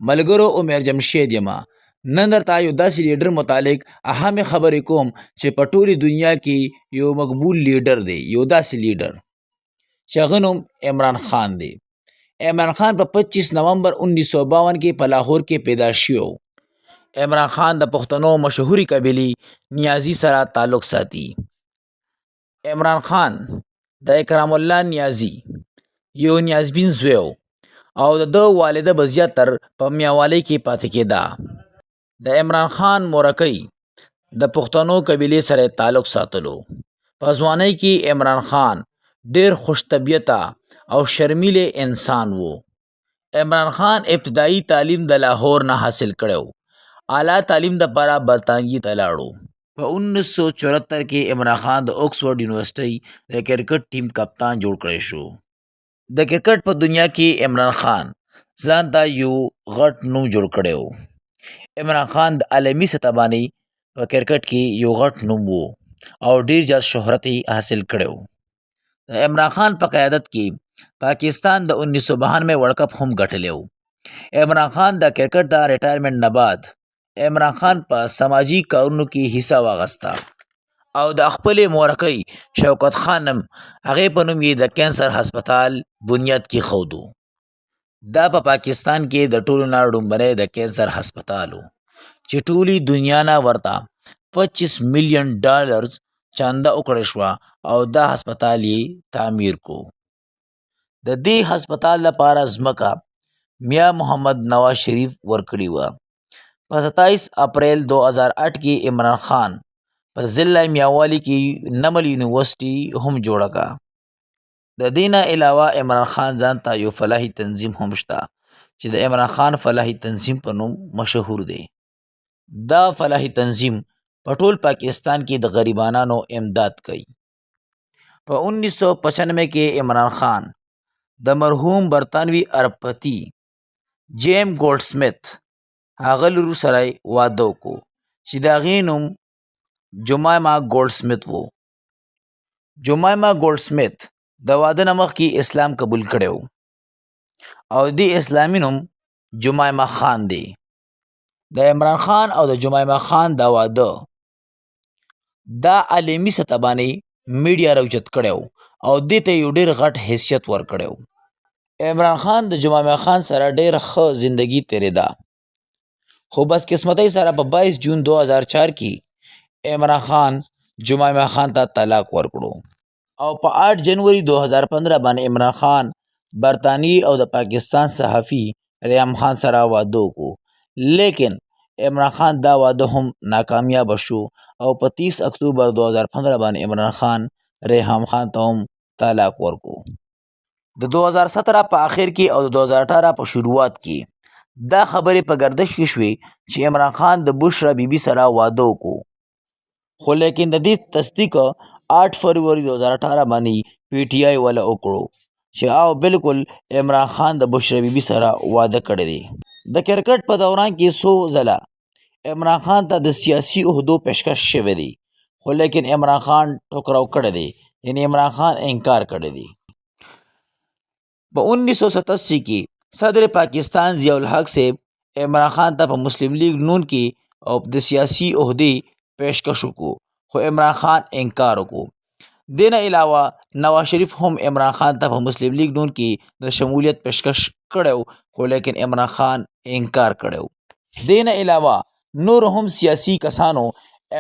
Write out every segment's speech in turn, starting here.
ملګرو عمر جمشید یم. نن درته یو داسې لیډر متعلق اهمې خبرې کوم چې په ټولې دنیا کې یو مقبول لیډر دی، یو داسې لیډر چې هغه نوم عمران خان دی. عمران خان په 25 نومبر 1952 کې په لاهور کې پیدا شوی و. عمران خان د پښتنو مشهوري قبیلې نیازي سره تعلق ساتي. عمران خان د اکرام الله نیازي یو نیازبین زوی و او د ده والده به زیاتر په میاوالی کې پاتې کېده. د عمران خان مورکۍ د پښتنو قبیلې سره تعلق ساتلو. په ځوانۍ کې عمران خان ډیر خوش طبیعته او شرمیله انسان و. عمران خان ابتدایي تعلیم د لاهور نه حاصل کړی و. اعلی تعلیم دپاره برطانیې ته لاړو. په 1974 کې عمران خان د اوکسفورډ یونیورسټۍ د کرکټ ټیم کپتان جوړ کړی شو. د کرکټ په دنیا کې عمران خان ځان ته یو غټ نوم جوړ کړی و. عمران خان د عالمي سطح باندې په کرکټ کې یو غټ نوم و او ډیر زیات شهرت یې حاصل کړی و. د عمران خان په قیادت کې پاکستان د 1992 ورلډ کپ هم ګټلی و. عمران خان د کرکټ د ریټایرمنټ نه بعد عمران خان په سماجی کارونو کې حصہ واغسته او د خپلې مورکۍ شوکت خانم هغې په نوم یې د کینسر هسپتال بنیاد کېښودو. دا په پاکستان کې د ټولو نه لومړی د کینسر هسپتال و چې ټولې دنیا نه ورته 25 میلیون ډالرز چانده وکړی شوه او دا هسپتال یې تعمیر کو. د دې هسپتال لپاره ځمکه میا محمد نواز شریف ورکړې وه. په 27 اپریل 2008 کې عمران خان په ضلع میاوالی کې نمل یونیورسټي هم جوړه کړه. د دې نه علاوه عمران خان ځان ته یو فلاحي تنظیم هم شته چې د عمران خان فلاحي تنظیم په نوم مشهور دی. دا فلاحي تنظیم په ټول پاکستان کې د غریبانو امداد کوي. په 1995 کې عمران خان د مرحوم برطانوي اربپتی جیم ګولډ سمیت هغه لور سره واده وکړو چې د هغې نوم جمایما ګولډ سمیت و. جمایما ګولډ سمیت د واده نه مخکې اسلام قبول کړی و او دې اسلامي نوم جمایما خان دی. د عمران خان او د جمایما خان دا واده دا عالمي سطح باندې میډیا راوچت کړی و او دې ته یو ډېر غټ حیثیت ورکړی و. عمران خان د جمایما خان سره ډېر ښه زندگی تېرېده خو بدقسمتۍ سره په 22 جون 2004 کې عمران خان جمایما خان ته طلاق ورکړو او په 8 جنوري 2015 باندې عمران خان برطانیې او د پاکستان صحافي ریحان خان سره واده وکړو. لیکن عمران خان دا واده هم ناکامیاب شو او په 30 اکتوبر 2015 باندې عمران خان ریحان خان ته هم طلاق ورکړو. د 2017 په آخر کې او د 2018 په شروعات کې دا خبرې په گردش کې شوې چې عمران خان د بشرا بیبي سره واده وکړو خو لیکن د دې تصدیق 8 فروری 2018 باندې پی ټی آی والا وکړو چې او بالکل عمران خان د بشرا بیبي سره واده کړی دی. د کرکټ په دوران کې څو ځله عمران خان ته د سیاسي عهدو پیشکش شوی دی خو لیکن عمران خان ټوکراو کړی دی، یعنی عمران خان انکار کړی دی. په 1987 کې صدر پاکستان ضیاء الحق صاحب عمران خان ته په مسلم لیگ نون کې او د سیاسي عہدې پیشکش وکړو خو عمران خان انکار وکړو. دې نه علاوه نواز شریف هم عمران خان ته په مسلم لیگ نون کې د شمولیت پیشکش کړی خو لیکن عمران خان انکار کړی. دې نه علاوه نور هم سیاسي کسانو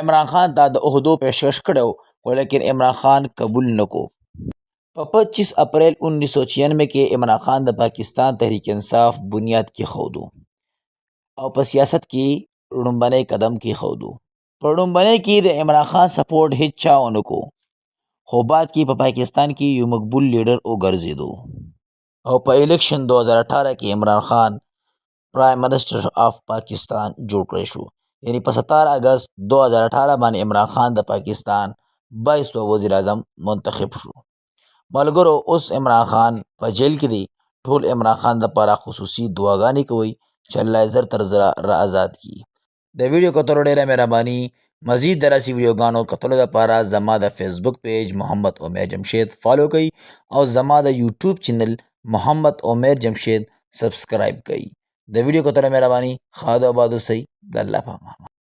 عمران خان ته د عہدو پیشکش کړی خو لیکن عمران خان قبول نکړو. په 25 اپریل 1996 کې عمران خان د پاکستان تحریک انصاف بنیاد کېښودو او په سیاست کې لومړنی قدم کېښودو. په لومړنۍ کې د عمران خان سپورټ هیڅ چا ونه کو خو بعد کې په پاکستان کې یو مقبول لیډر وګرځېدو او په الیکشن 2018 کې عمران خان پرایم منسٹر آف پاکستان جوړ کړی شو. یعنی په 17 اگست 2018 باندې عمران خان د پاکستان 22 وزیر اعظم منتخب شو. ملګرو اوس عمران خان په جیل کې دی. ټول عمران خان لپاره خصوصي دعاګانې کوئ چې الله یې زر تر زره را آزاد کړي. د ویډیو کتلو ډېره مهرباني. مزید داسې ویډیوګانو کتلو لپاره زما د فیسبوک پیج محمد عمر جمشید فالو کړئ او زما د یوټیوب چینل محمد عمر جمشید سبسکرایب کړئ. د ویډیو کتلو مهرباني ښاد او آباد اوسئ د الله په امان.